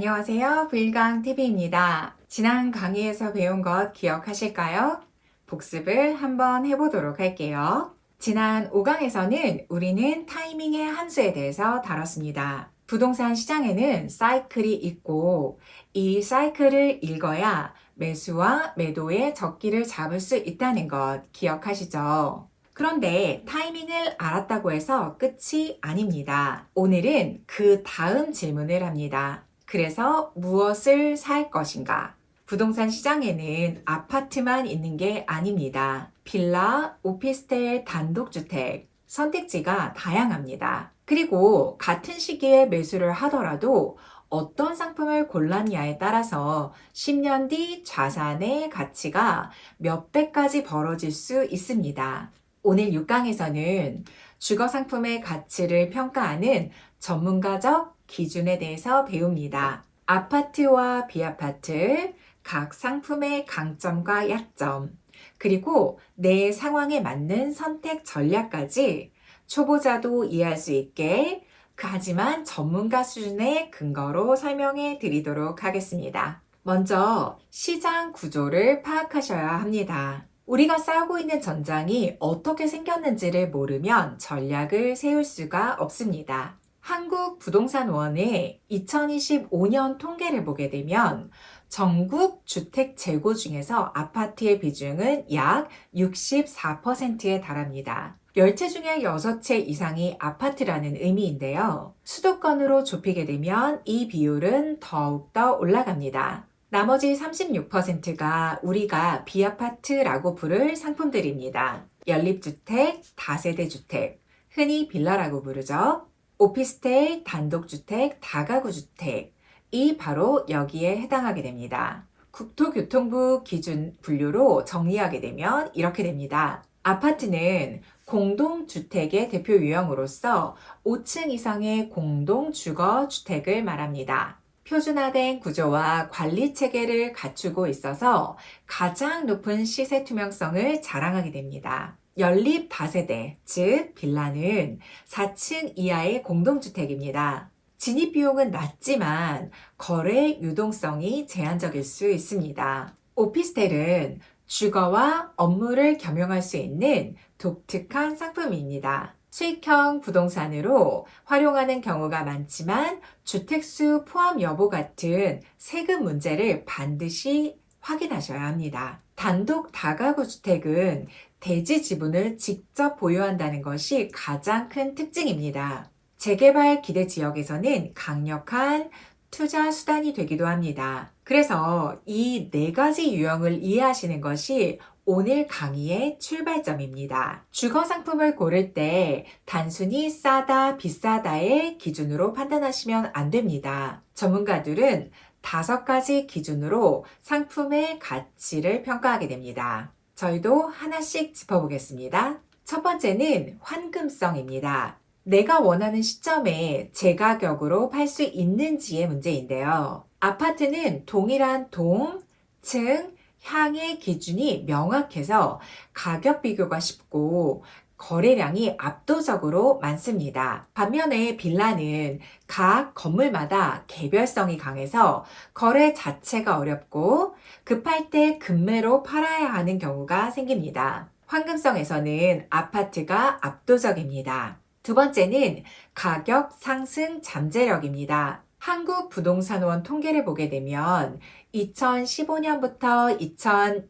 안녕하세요. 부일강TV입니다. 지난 강의에서 배운 것 기억하실까요? 복습을 한번 해보도록 할게요. 지난 5강에서는 우리는 타이밍의 함수에 대해서 다뤘습니다. 부동산 시장에는 사이클이 있고 이 사이클을 읽어야 매수와 매도의 적기를 잡을 수 있다는 것 기억하시죠? 그런데 타이밍을 알았다고 해서 끝이 아닙니다. 오늘은 그 다음 질문을 합니다. 그래서 무엇을 살 것인가? 부동산 시장에는 아파트만 있는 게 아닙니다. 빌라, 오피스텔, 단독주택, 선택지가 다양합니다. 그리고 같은 시기에 매수를 하더라도 어떤 상품을 골랐냐에 따라서 10년 뒤 자산의 가치가 몇 배까지 벌어질 수 있습니다. 오늘 6강에서는 주거 상품의 가치를 평가하는 전문가적 기준에 대해서 배웁니다. 아파트와 비아파트, 각 상품의 강점과 약점, 그리고 내 상황에 맞는 선택 전략까지 초보자도 이해할 수 있게 하지만 전문가 수준의 근거로 설명해 드리도록 하겠습니다. 먼저 시장 구조를 파악하셔야 합니다. 우리가 싸우고 있는 전장이 어떻게 생겼는지를 모르면 전략을 세울 수가 없습니다. 한국부동산원의 2025년 통계를 보게 되면 전국 주택 재고 중에서 아파트의 비중은 약 64%에 달합니다. 10채 중에 6채 이상이 아파트라는 의미인데요. 수도권으로 좁히게 되면 이 비율은 더욱더 올라갑니다. 나머지 36%가 우리가 비아파트라고 부를 상품들입니다. 연립주택, 다세대 주택, 흔히 빌라라고 부르죠. 오피스텔, 단독주택, 다가구주택이 바로 여기에 해당하게 됩니다. 국토교통부 기준 분류로 정리하게 되면 이렇게 됩니다. 아파트는 공동주택의 대표 유형으로서 5층 이상의 공동주거주택을 말합니다. 표준화된 구조와 관리 체계를 갖추고 있어서 가장 높은 시세 투명성을 자랑하게 됩니다. 연립 다세대, 즉 빌라는 4층 이하의 공동주택입니다. 진입 비용은 낮지만 거래 유동성이 제한적일 수 있습니다. 오피스텔은 주거와 업무를 겸용할 수 있는 독특한 상품입니다. 수익형 부동산으로 활용하는 경우가 많지만 주택수 포함 여부 같은 세금 문제를 반드시 확인하셔야 합니다. 단독 다가구 주택은 대지 지분을 직접 보유한다는 것이 가장 큰 특징입니다. 재개발 기대 지역에서는 강력한 투자 수단이 되기도 합니다. 그래서 이 4가지 유형을 이해하시는 것이 오늘 강의의 출발점입니다. 주거 상품을 고를 때 단순히 싸다, 비싸다의 기준으로 판단하시면 안 됩니다. 전문가들은 5가지 기준으로 상품의 가치를 평가하게 됩니다. 저희도 하나씩 짚어보겠습니다. 첫 번째는 환금성입니다. 내가 원하는 시점에 제 가격으로 팔 수 있는지의 문제인데요. 아파트는 동일한 동, 층, 향의 기준이 명확해서 가격 비교가 쉽고 거래량이 압도적으로 많습니다. 반면에 빌라는 각 건물마다 개별성이 강해서 거래 자체가 어렵고 급할 때 급매로 팔아야 하는 경우가 생깁니다. 황금성에서는 아파트가 압도적입니다. 두 번째는 가격 상승 잠재력입니다. 한국부동산원 통계를 보게 되면 2015년부터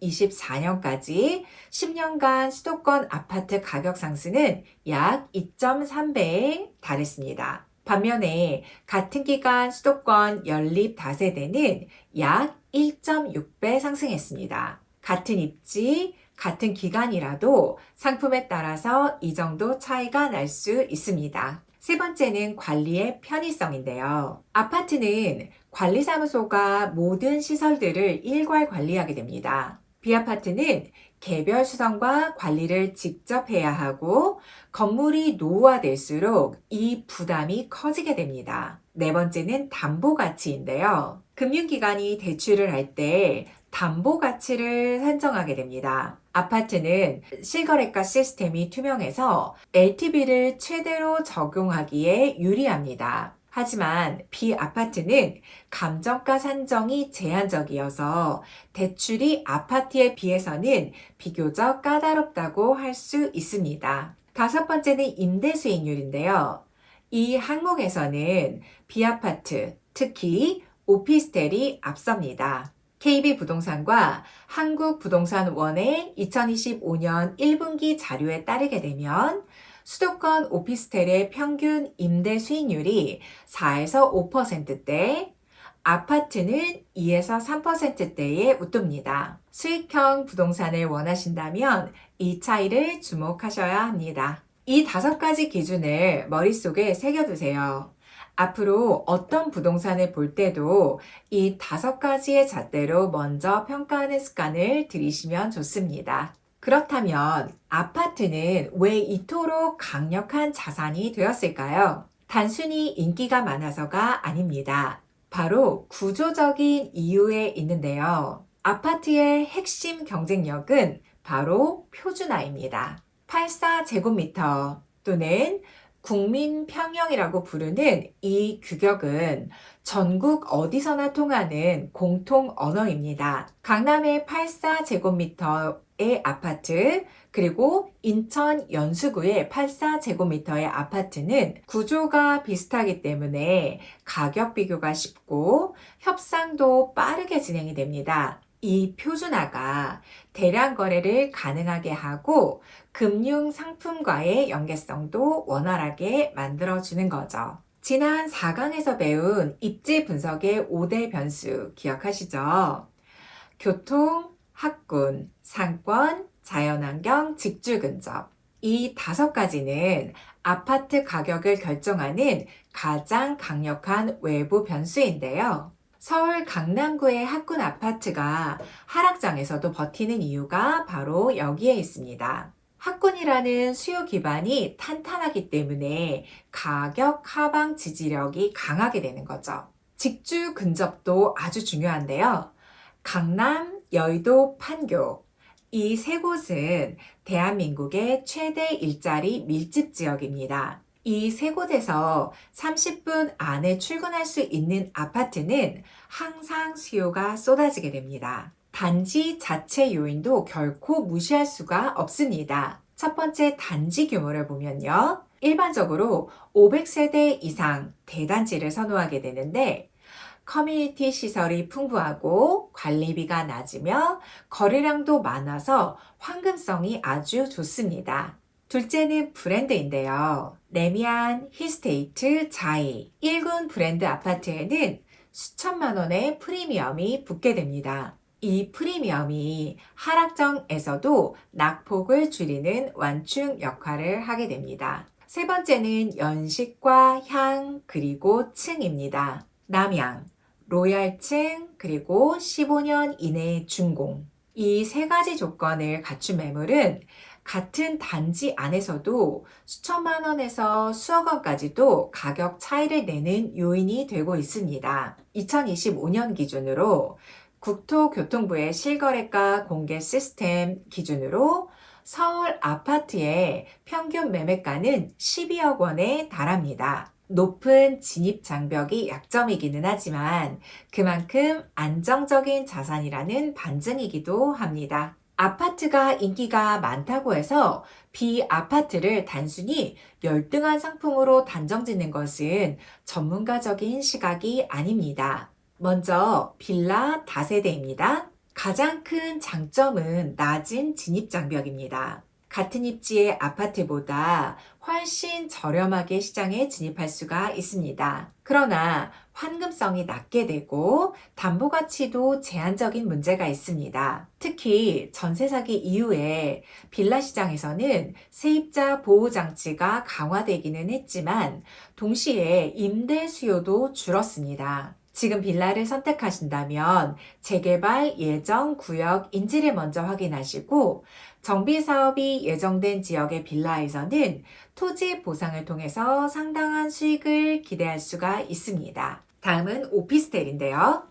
2024년까지 10년간 수도권 아파트 가격 상승은 약 2.3배에 달했습니다. 반면에 같은 기간 수도권 연립 다세대는 약 1.6배 상승했습니다. 같은 입지, 같은 기간이라도 상품에 따라서 이 정도 차이가 날 수 있습니다. 세 번째는 관리의 편의성인데요. 아파트는 관리사무소가 모든 시설들을 일괄 관리하게 됩니다. 비아파트는 개별 수성과 관리를 직접 해야 하고 건물이 노후화될수록 이 부담이 커지게 됩니다. 네 번째는 담보 가치인데요. 금융기관이 대출을 할 때 담보 가치를 산정하게 됩니다. 아파트는 실거래가 시스템이 투명해서 LTV를 최대로 적용하기에 유리합니다. 하지만 B아파트는 감정가 산정이 제한적이어서 대출이 아파트에 비해서는 비교적 까다롭다고 할 수 있습니다. 다섯 번째는 임대 수익률인데요. 이 항목에서는 B아파트, 특히 오피스텔이 앞섭니다. KB부동산과 한국부동산원의 2025년 1분기 자료에 따르게 되면 수도권 오피스텔의 평균 임대 수익률이 4에서 5%대, 아파트는 2에서 3%대에 웃돕니다. 수익형 부동산을 원하신다면 이 차이를 주목하셔야 합니다. 이 다섯 가지 기준을 머릿속에 새겨두세요. 앞으로 어떤 부동산을 볼 때도 이 다섯 가지의 잣대로 먼저 평가하는 습관을 들이시면 좋습니다. 그렇다면 아파트는 왜 이토록 강력한 자산이 되었을까요? 단순히 인기가 많아서가 아닙니다. 바로 구조적인 이유에 있는데요. 아파트의 핵심 경쟁력은 바로 표준화입니다. 84제곱미터 또는 국민평형이라고 부르는 이 규격은 전국 어디서나 통하는 공통 언어입니다. 강남의 84제곱미터의 아파트, 그리고 인천 연수구의 84제곱미터의 아파트는 구조가 비슷하기 때문에 가격 비교가 쉽고 협상도 빠르게 진행이 됩니다. 이 표준화가 대량 거래를 가능하게 하고 금융 상품과의 연계성도 원활하게 만들어주는 거죠. 지난 4강에서 배운 입지 분석의 5대 변수 기억하시죠? 교통, 학군, 상권, 자연환경, 직주 근접. 이 다섯 가지는 아파트 가격을 결정하는 가장 강력한 외부 변수인데요. 서울 강남구의 학군 아파트가 하락장에서도 버티는 이유가 바로 여기에 있습니다. 학군이라는 수요 기반이 탄탄하기 때문에 가격 하방 지지력이 강하게 되는 거죠. 직주 근접도 아주 중요한데요. 강남, 여의도, 판교. 이 세 곳은 대한민국의 최대 일자리 밀집 지역입니다. 이 세 곳에서 30분 안에 출근할 수 있는 아파트는 항상 수요가 쏟아지게 됩니다. 단지 자체 요인도 결코 무시할 수가 없습니다. 첫 번째 단지 규모를 보면요. 일반적으로 500세대 이상 대단지를 선호하게 되는데 커뮤니티 시설이 풍부하고 관리비가 낮으며 거래량도 많아서 환금성이 아주 좋습니다. 둘째는 브랜드인데요. 레미안, 힐스테이트, 자이. 1군 브랜드 아파트에는 수천만 원의 프리미엄이 붙게 됩니다. 이 프리미엄이 하락장에서도 낙폭을 줄이는 완충 역할을 하게 됩니다. 세 번째는 연식과 향 그리고 층입니다. 남향, 로얄층, 그리고 15년 이내의 준공. 이 세 가지 조건을 갖춘 매물은 같은 단지 안에서도 수천만 원에서 수억 원까지도 가격 차이를 내는 요인이 되고 있습니다. 2025년 기준으로 국토교통부의 실거래가 공개 시스템 기준으로 서울 아파트의 평균 매매가는 12억 원에 달합니다. 높은 진입 장벽이 약점이기는 하지만 그만큼 안정적인 자산이라는 반증이기도 합니다. 아파트가 인기가 많다고 해서 B아파트를 단순히 열등한 상품으로 단정 짓는 것은 전문가적인 시각이 아닙니다. 먼저 빌라 다세대입니다. 가장 큰 장점은 낮은 진입 장벽입니다. 같은 입지의 아파트보다 훨씬 저렴하게 시장에 진입할 수가 있습니다. 그러나 환금성이 낮게 되고 담보 가치도 제한적인 문제가 있습니다. 특히 전세 사기 이후에 빌라 시장에서는 세입자 보호 장치가 강화되기는 했지만 동시에 임대 수요도 줄었습니다. 지금 빌라를 선택하신다면 재개발 예정 구역 인지를 먼저 확인하시고 정비 사업이 예정된 지역의 빌라에서는 토지 보상을 통해서 상당한 수익을 기대할 수가 있습니다. 다음은 오피스텔인데요.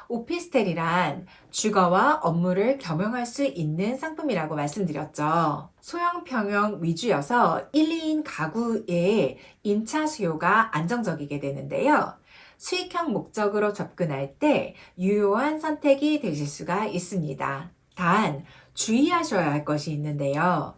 오피스텔이란 주거와 업무를 겸용할 수 있는 상품이라고 말씀드렸죠. 소형 평형 위주여서 1, 2인 가구의 임차 수요가 안정적이게 되는데요. 수익형 목적으로 접근할 때 유효한 선택이 되실 수가 있습니다. 단, 주의하셔야 할 것이 있는데요.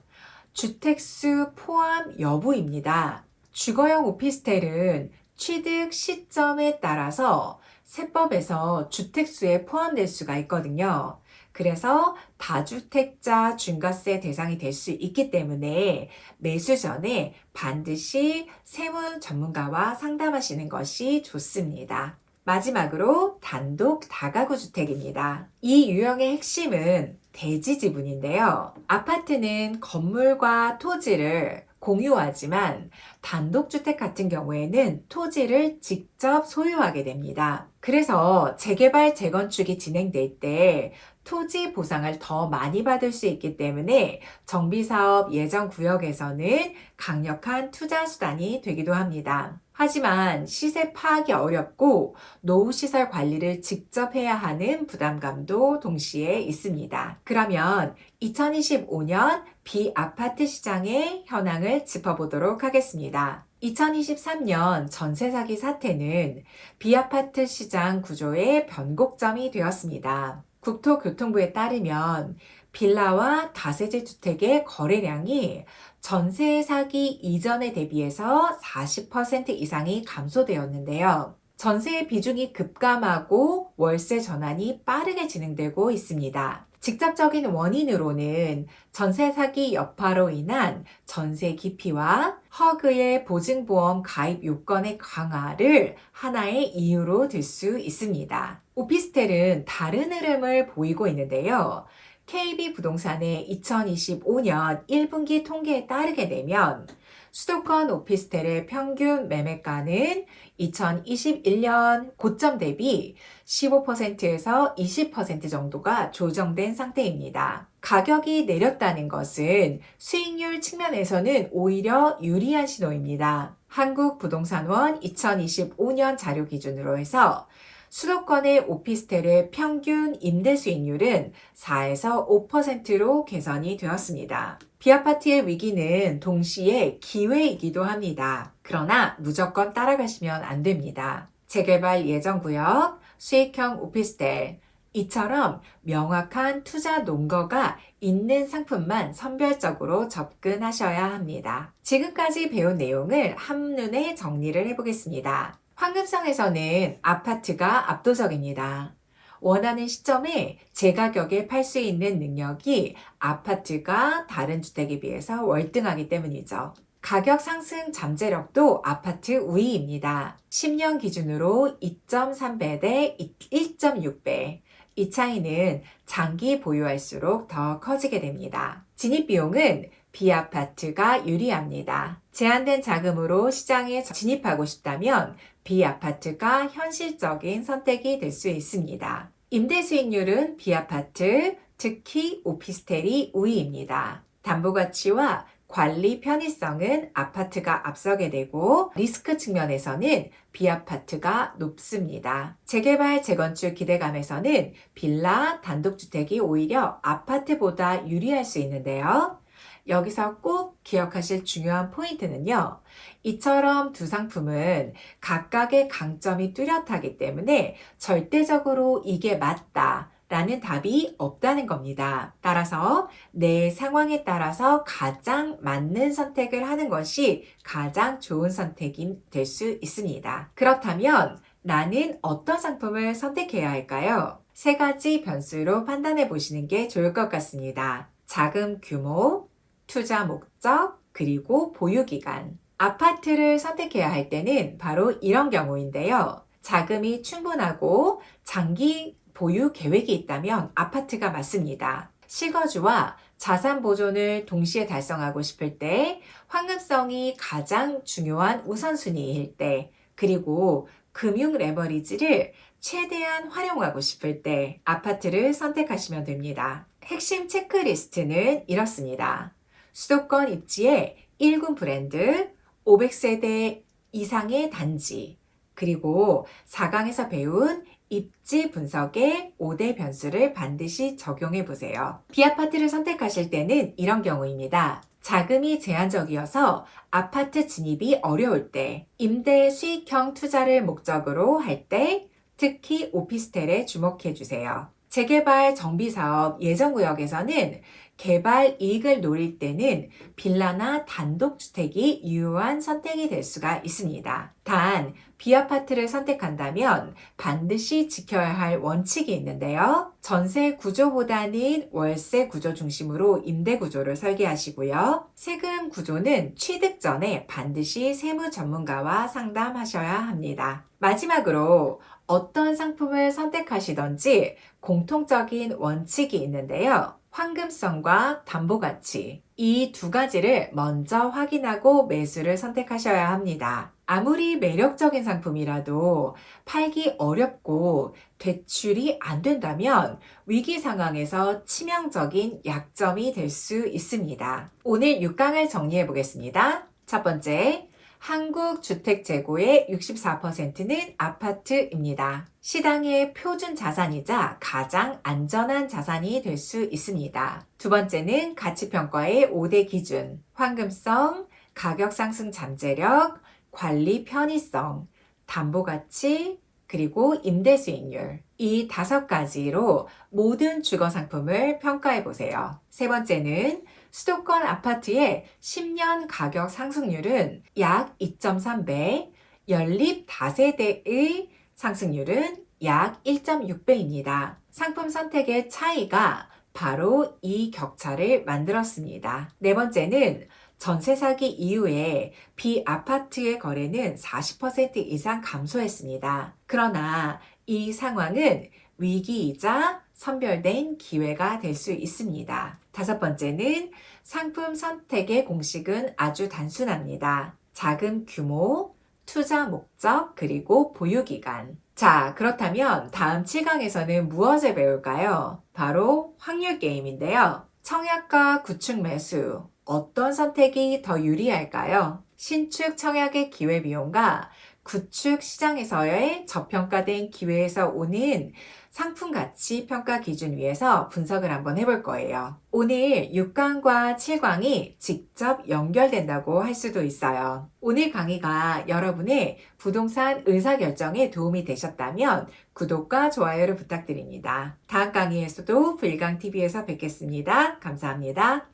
주택수 포함 여부입니다. 주거용 오피스텔은 취득 시점에 따라서 세법에서 주택수에 포함될 수가 있거든요. 그래서 다주택자 중과세 대상이 될 수 있기 때문에 매수 전에 반드시 세무 전문가와 상담하시는 것이 좋습니다. 마지막으로 단독 다가구 주택입니다. 이 유형의 핵심은 대지 지분인데요. 아파트는 건물과 토지를 공유하지만 단독주택 같은 경우에는 토지를 직접 소유하게 됩니다. 그래서 재개발, 재건축이 진행될 때 토지 보상을 더 많이 받을 수 있기 때문에 정비사업 예정 구역에서는 강력한 투자 수단이 되기도 합니다. 하지만 시세 파악이 어렵고 노후시설 관리를 직접 해야 하는 부담감도 동시에 있습니다. 그러면 2025년 비아파트 시장의 현황을 짚어보도록 하겠습니다. 2023년 전세 사기 사태는 비아파트 시장 구조의 변곡점이 되었습니다. 국토교통부에 따르면 빌라와 다세대 주택의 거래량이 전세 사기 이전에 대비해서 40% 이상이 감소되었는데요. 전세의 비중이 급감하고 월세 전환이 빠르게 진행되고 있습니다. 직접적인 원인으로는 전세 사기 여파로 인한 전세 기피와 허그의 보증보험 가입 요건의 강화를 하나의 이유로 들 수 있습니다. 오피스텔은 다른 흐름을 보이고 있는데요. KB부동산의 2025년 1분기 통계에 따르게 되면 수도권 오피스텔의 평균 매매가는 2021년 고점 대비 15%에서 20% 정도가 조정된 상태입니다. 가격이 내렸다는 것은 수익률 측면에서는 오히려 유리한 신호입니다. 한국부동산원 2025년 자료 기준으로 해서 수도권의 오피스텔의 평균 임대 수익률은 4에서 5%로 개선이 되었습니다. 비아파트의 위기는 동시에 기회이기도 합니다. 그러나 무조건 따라가시면 안 됩니다. 재개발 예정 구역, 수익형 오피스텔, 이처럼 명확한 투자 논거가 있는 상품만 선별적으로 접근하셔야 합니다. 지금까지 배운 내용을 한눈에 정리를 해보겠습니다. 황금성에서는 아파트가 압도적입니다. 원하는 시점에 제 가격에 팔 수 있는 능력이 아파트가 다른 주택에 비해서 월등하기 때문이죠. 가격 상승 잠재력도 아파트 우위입니다. 10년 기준으로 2.3배 대 1.6배. 이 차이는 장기 보유할수록 더 커지게 됩니다. 진입비용은 B아파트가 유리합니다. 제한된 자금으로 시장에 진입하고 싶다면 B아파트가 현실적인 선택이 될 수 있습니다. 임대 수익률은 B아파트, 특히 오피스텔이 우위입니다. 담보가치와 관리 편의성은 아파트가 앞서게 되고 리스크 측면에서는 B아파트가 높습니다. 재개발, 재건축 기대감에서는 빌라, 단독주택이 오히려 아파트보다 유리할 수 있는데요. 여기서 꼭 기억하실 중요한 포인트는요. 이처럼 두 상품은 각각의 강점이 뚜렷하기 때문에 절대적으로 이게 맞다 라는 답이 없다는 겁니다. 따라서 내 상황에 따라서 가장 맞는 선택을 하는 것이 가장 좋은 선택이 될 수 있습니다. 그렇다면 나는 어떤 상품을 선택해야 할까요? 세 가지 변수로 판단해 보시는 게 좋을 것 같습니다. 자금 규모, 투자 목적, 그리고 보유 기간. 아파트를 선택해야 할 때는 바로 이런 경우인데요. 자금이 충분하고 장기 보유 계획이 있다면 아파트가 맞습니다. 실거주와 자산 보존을 동시에 달성하고 싶을 때, 황금성이 가장 중요한 우선순위일 때, 그리고 금융 레버리지를 최대한 활용하고 싶을 때 아파트를 선택하시면 됩니다. 핵심 체크리스트는 이렇습니다. 수도권 입지의 1군 브랜드, 500세대 이상의 단지, 그리고 4강에서 배운 입지 분석의 5대 변수를 반드시 적용해 보세요. B아파트를 선택하실 때는 이런 경우입니다. 자금이 제한적이어서 아파트 진입이 어려울 때, 임대 수익형 투자를 목적으로 할 때, 특히 오피스텔에 주목해 주세요. 재개발 정비사업 예정구역에서는 개발 이익을 노릴 때는 빌라나 단독주택이 유효한 선택이 될 수가 있습니다. 단, B아파트를 선택한다면 반드시 지켜야 할 원칙이 있는데요. 전세 구조보다는 월세 구조 중심으로 임대 구조를 설계하시고요. 세금 구조는 취득 전에 반드시 세무 전문가와 상담하셔야 합니다. 마지막으로 어떤 상품을 선택하시던지 공통적인 원칙이 있는데요. 황금성과 담보가치. 이 두 가지를 먼저 확인하고 매수를 선택하셔야 합니다. 아무리 매력적인 상품이라도 팔기 어렵고 대출이 안 된다면 위기 상황에서 치명적인 약점이 될 수 있습니다. 오늘 6강을 정리해 보겠습니다. 첫 번째, 한국 주택 재고의 64%는 아파트입니다. 시장의 표준 자산이자 가장 안전한 자산이 될 수 있습니다. 두 번째는 가치평가의 5대 기준, 황금성, 가격 상승 잠재력, 관리 편의성, 담보가치, 그리고 임대 수익률. 이 5가지로 모든 주거 상품을 평가해 보세요. 세 번째는 수도권 아파트의 10년 가격 상승률은 약 2.3배, 연립 다세대의 상승률은 약 1.6배입니다. 상품 선택의 차이가 바로 이 격차를 만들었습니다. 네 번째는 전세 사기 이후에 B아파트의 거래는 40% 이상 감소했습니다. 그러나 이 상황은 위기이자 선별된 기회가 될 수 있습니다. 다섯 번째는 상품 선택의 공식은 아주 단순합니다. 자금 규모, 투자 목적, 그리고 보유 기간. 자, 그렇다면 다음 7강에서는 무엇을 배울까요? 바로 확률 게임인데요. 청약과 구축 매수, 어떤 선택이 더 유리할까요? 신축 청약의 기회비용과 구축 시장에서의 저평가된 기회에서 오는 상품 가치 평가 기준 위에서 분석을 한번 해볼 거예요. 오늘 6강과 7강이 직접 연결된다고 할 수도 있어요. 오늘 강의가 여러분의 부동산 의사결정에 도움이 되셨다면 구독과 좋아요를 부탁드립니다. 다음 강의에서도 불강TV에서 뵙겠습니다. 감사합니다.